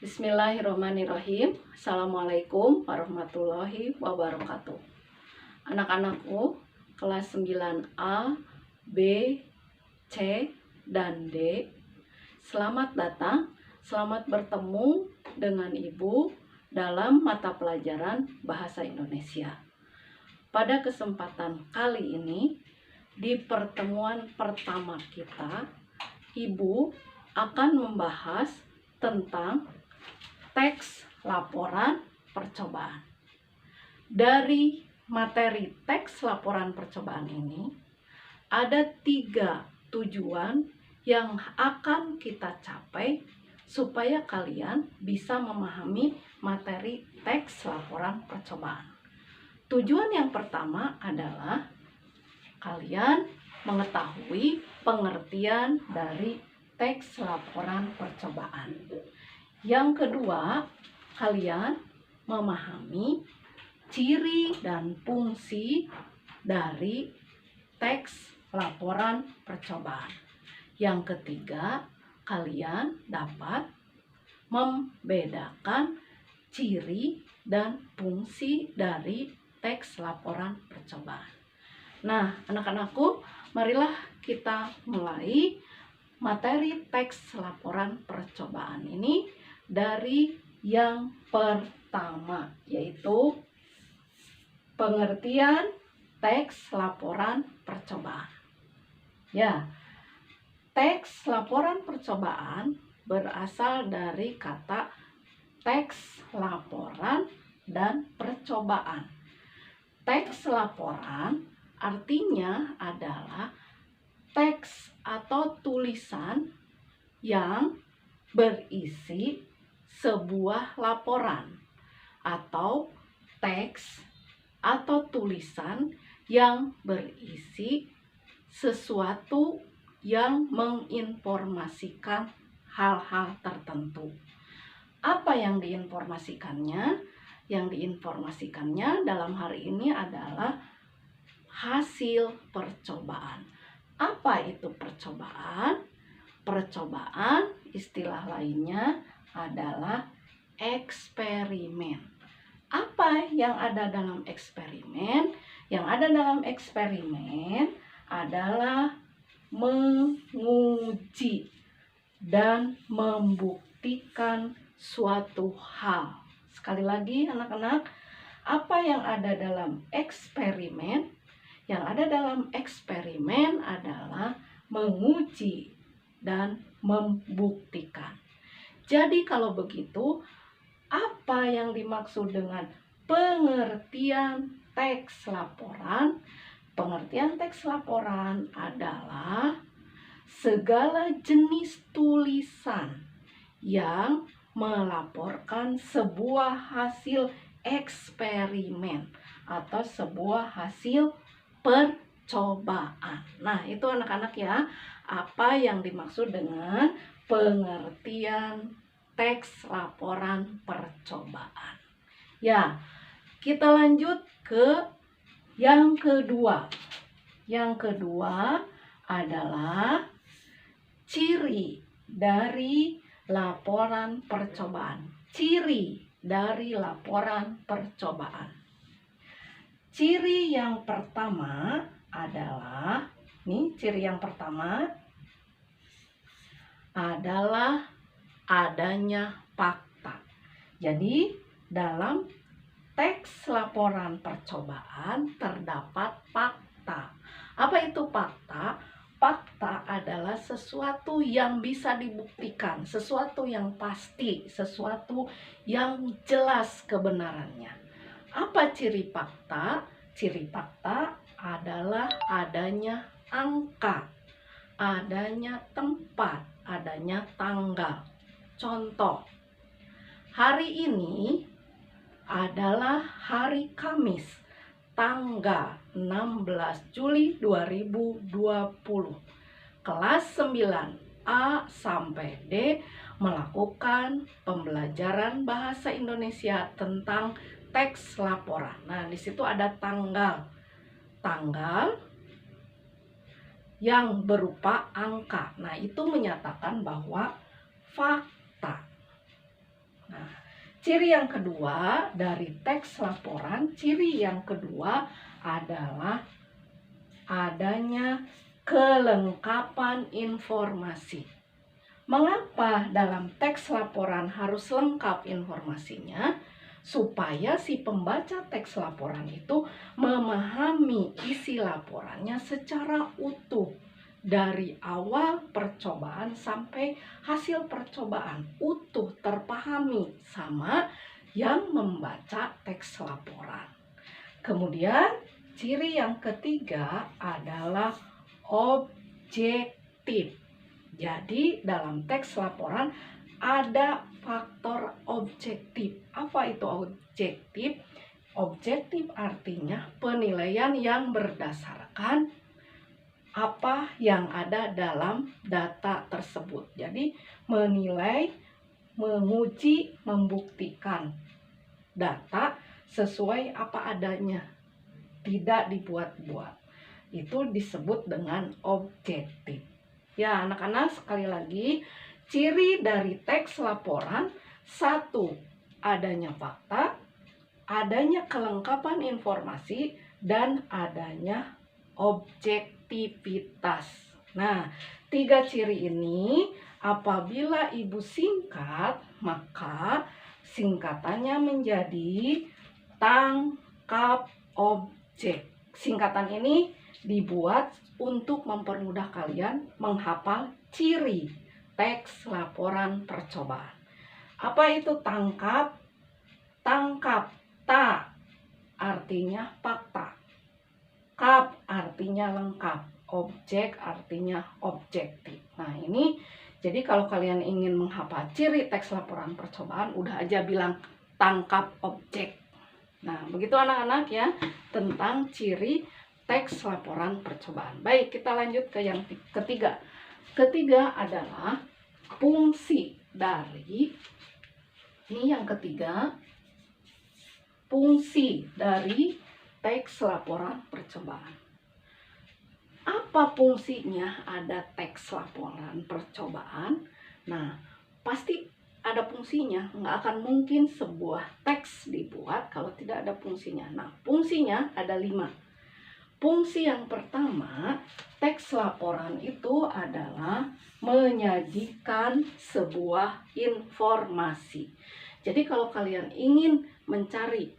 Bismillahirrahmanirrahim. Assalamualaikum warahmatullahi wabarakatuh. Anak-anakku kelas 9A, B, C, dan D, selamat datang, selamat bertemu dengan Ibu dalam mata pelajaran Bahasa Indonesia. Pada kesempatan kali ini, di pertemuan pertama kita, Ibu akan membahas tentang teks laporan percobaan. Dari materi teks laporan percobaan ini, ada 3 tujuan yang akan kita capai supaya kalian bisa memahami materi teks laporan percobaan. Tujuan yang pertama adalah kalian mengetahui pengertian dari teks laporan percobaan. Yang kedua, kalian memahami ciri dan fungsi dari teks laporan percobaan. Yang ketiga, kalian dapat membedakan ciri dan fungsi dari teks laporan percobaan. Nah, anak-anakku, marilah kita mulai materi teks laporan percobaan ini dari yang pertama, yaitu pengertian teks laporan percobaan. Ya, teks laporan percobaan berasal dari kata teks laporan dan percobaan. Teks laporan artinya adalah teks atau tulisan yang berisi sebuah laporan atau teks atau tulisan yang berisi sesuatu yang menginformasikan hal-hal tertentu. Apa yang diinformasikannya? Yang diinformasikannya dalam hari ini adalah hasil percobaan. Apa itu percobaan? Percobaan istilah lainnya adalah eksperimen. Apa yang ada dalam eksperimen? Yang ada dalam eksperimen adalah menguji dan membuktikan suatu hal. Sekali lagi anak-anak, apa yang ada dalam eksperimen? Yang ada dalam eksperimen adalah menguji dan membuktikan. Jadi kalau begitu, apa yang dimaksud dengan pengertian teks laporan? Pengertian teks laporan adalah segala jenis tulisan yang melaporkan sebuah hasil eksperimen atau sebuah hasil percobaan. Nah, itu anak-anak ya, apa yang dimaksud dengan pengertian teks laporan percobaan. Ya, kita lanjut ke yang kedua. Yang kedua adalah ciri dari laporan percobaan. Ciri dari laporan percobaan. Ciri yang pertama adalah, ciri yang pertama adalah adanya fakta. Jadi, dalam teks laporan percobaan terdapat fakta. Apa itu fakta? Fakta adalah sesuatu yang bisa dibuktikan, sesuatu yang pasti, sesuatu yang jelas kebenarannya. Apa ciri fakta? Ciri fakta adalah adanya angka, adanya tempat, adanya tanggal. Contoh, hari ini adalah hari Kamis, tanggal 16 Juli 2020. Kelas 9A sampai D melakukan pembelajaran bahasa Indonesia tentang teks laporan. Nah, di situ ada tanggal. Tanggal yang berupa angka. Nah, itu menyatakan bahwa fakta. Ciri yang kedua dari teks laporan, ciri yang kedua adalah adanya kelengkapan informasi. Mengapa dalam teks laporan harus lengkap informasinya? Supaya si pembaca teks laporan itu memahami isi laporannya secara utuh. Dari awal percobaan sampai hasil percobaan utuh terpahami sama yang membaca teks laporan. Kemudian ciri yang ketiga adalah objektif. Jadi dalam teks laporan ada faktor objektif. Apa itu objektif? Objektif artinya penilaian yang berdasarkan apa yang ada dalam data tersebut. Jadi menilai, menguji, membuktikan data sesuai apa adanya, tidak dibuat-buat. Itu disebut dengan objektif. Ya, anak-anak, sekali lagi, ciri dari teks laporan: 1. Adanya fakta, adanya kelengkapan informasi, dan adanya objektivitas. Nah, 3 ciri ini apabila ibu singkat, maka singkatannya menjadi tangkap objek. Singkatan ini dibuat untuk mempermudah kalian menghafal ciri teks laporan percobaan. Apa itu tangkap? Tangkap, ta artinya fakta, kap artinya lengkap, objek artinya objektif. Nah, ini jadi kalau kalian ingin menghafal ciri teks laporan percobaan, udah aja bilang tangkap objek. Nah, begitu anak-anak ya tentang ciri teks laporan percobaan. Baik, kita lanjut ke yang ketiga. Ketiga adalah fungsi dari, ini yang ketiga, fungsi dari teks laporan percobaan. Apa fungsinya ada teks laporan percobaan? Nah, pasti ada fungsinya. Nggak akan mungkin sebuah teks dibuat kalau tidak ada fungsinya. Nah, fungsinya ada 5. Fungsi yang pertama, teks laporan itu adalah menyajikan sebuah informasi. Jadi kalau kalian ingin mencari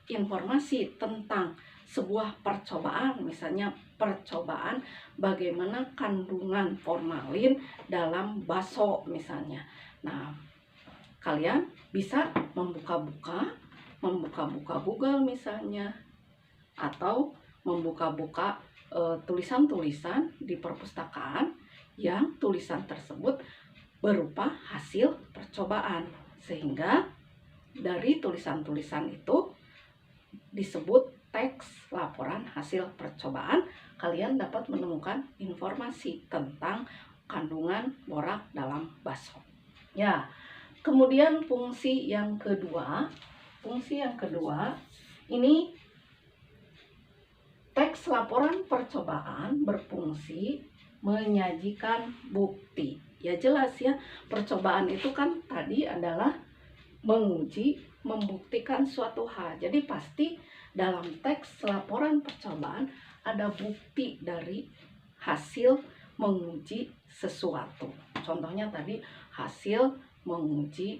informasi tentang sebuah percobaan, misalnya percobaan bagaimana kandungan formalin dalam bakso misalnya. Nah, kalian bisa membuka-buka Google misalnya, atau membuka-buka tulisan-tulisan di perpustakaan yang tulisan tersebut berupa hasil percobaan, sehingga dari tulisan-tulisan itu disebut teks laporan hasil percobaan. Kalian dapat menemukan informasi tentang kandungan borak dalam bakso. Ya, kemudian fungsi yang kedua ini teks laporan percobaan berfungsi menyajikan bukti. Ya jelas ya, percobaan itu kan tadi adalah menguji, membuktikan suatu hal. Jadi pasti dalam teks laporan percobaan ada bukti dari hasil menguji sesuatu. Contohnya tadi hasil menguji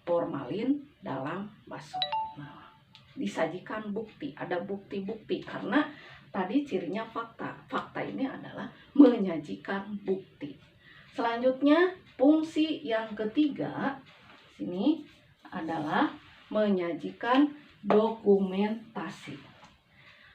formalin dalam bakso. Nah, disajikan bukti, ada bukti-bukti karena tadi cirinya fakta. Fakta ini adalah menyajikan bukti. Selanjutnya fungsi yang ketiga sini adalah menyajikan dokumentasi.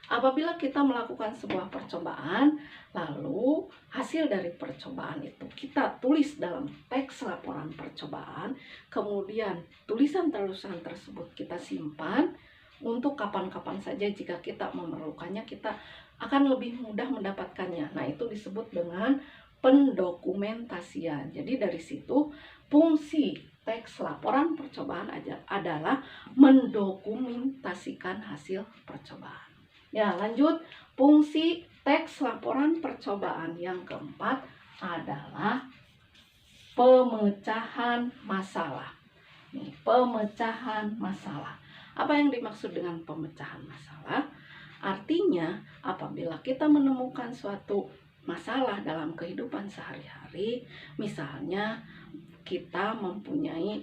Apabila kita melakukan sebuah percobaan, lalu hasil dari percobaan itu kita tulis dalam teks laporan percobaan, kemudian tulisan-tulisan tersebut kita simpan untuk kapan-kapan saja jika kita memerlukannya, kita akan lebih mudah mendapatkannya. Nah, itu disebut dengan pendokumentasian. Jadi dari situ fungsi teks laporan percobaan adalah mendokumentasikan hasil percobaan. Ya, lanjut. Fungsi teks laporan percobaan yang keempat adalah pemecahan masalah. Nih, pemecahan masalah. Apa yang dimaksud dengan pemecahan masalah? Artinya, apabila kita menemukan suatu masalah dalam kehidupan sehari-hari, misalnya kita mempunyai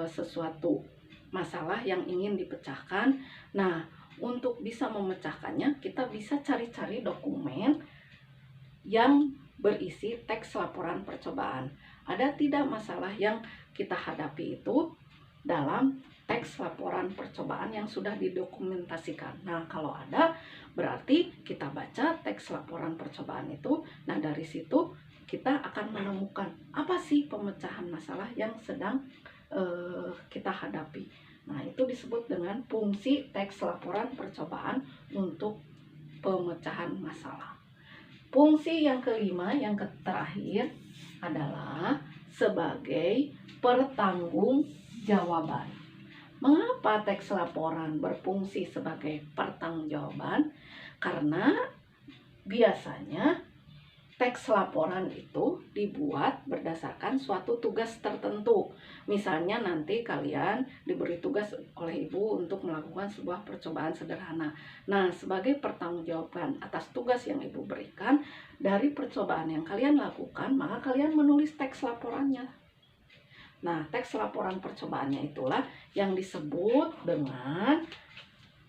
sesuatu masalah yang ingin dipecahkan. Nah, untuk bisa memecahkannya, kita bisa cari-cari dokumen yang berisi teks laporan percobaan. Ada tidak masalah yang kita hadapi itu dalam teks laporan percobaan yang sudah didokumentasikan. Nah, kalau ada, berarti kita baca teks laporan percobaan itu. Nah, dari situ kita akan menemukan apa sih pemecahan masalah yang sedang kita hadapi. Nah, itu disebut dengan fungsi teks laporan percobaan untuk pemecahan masalah. Fungsi yang kelima, yang terakhir adalah sebagai pertanggungjawaban. Mengapa teks laporan berfungsi sebagai pertanggungjawaban? Karena biasanya teks laporan itu dibuat berdasarkan suatu tugas tertentu. Misalnya nanti kalian diberi tugas oleh ibu untuk melakukan sebuah percobaan sederhana. Nah, sebagai pertanggungjawaban atas tugas yang ibu berikan dari percobaan yang kalian lakukan, maka kalian menulis teks laporannya. Nah, teks laporan percobaannya itulah yang disebut dengan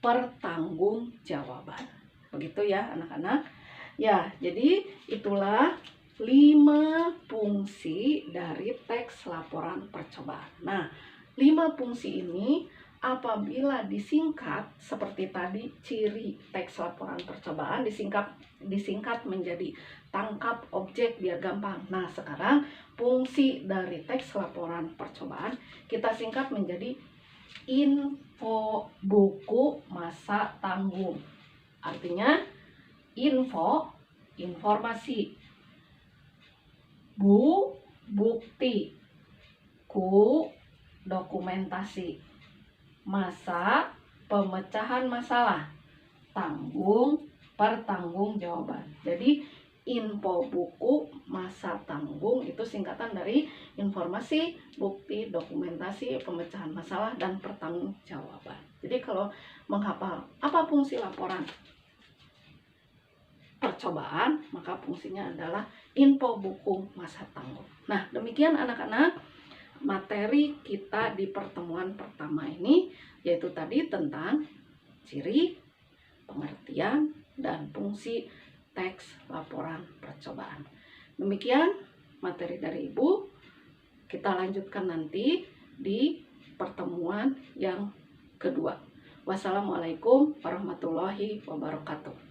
pertanggungjawaban. Begitu ya, anak-anak. Ya, jadi itulah 5 fungsi dari teks laporan percobaan. Nah, 5 fungsi ini apabila disingkat seperti tadi ciri teks laporan percobaan disingkat menjadi tangkap objek biar gampang. Nah, sekarang fungsi dari teks laporan percobaan kita singkat menjadi info buku masa tanggung. Artinya info, informasi, bukti, dokumentasi, masa, pemecahan masalah, tanggung, pertanggungjawaban. Jadi info, buku, masa, tanggung itu singkatan dari informasi, bukti, dokumentasi, pemecahan masalah, dan pertanggungjawaban. Jadi kalau menghafal apa fungsi laporan percobaan, maka fungsinya adalah info, buku, masa, tanggung. Nah, demikian anak-anak materi kita di pertemuan pertama ini, yaitu tadi tentang ciri, pengertian, dan fungsi teks laporan percobaan. Demikian materi dari Ibu. Kita lanjutkan nanti di pertemuan yang kedua. Wassalamualaikum warahmatullahi wabarakatuh.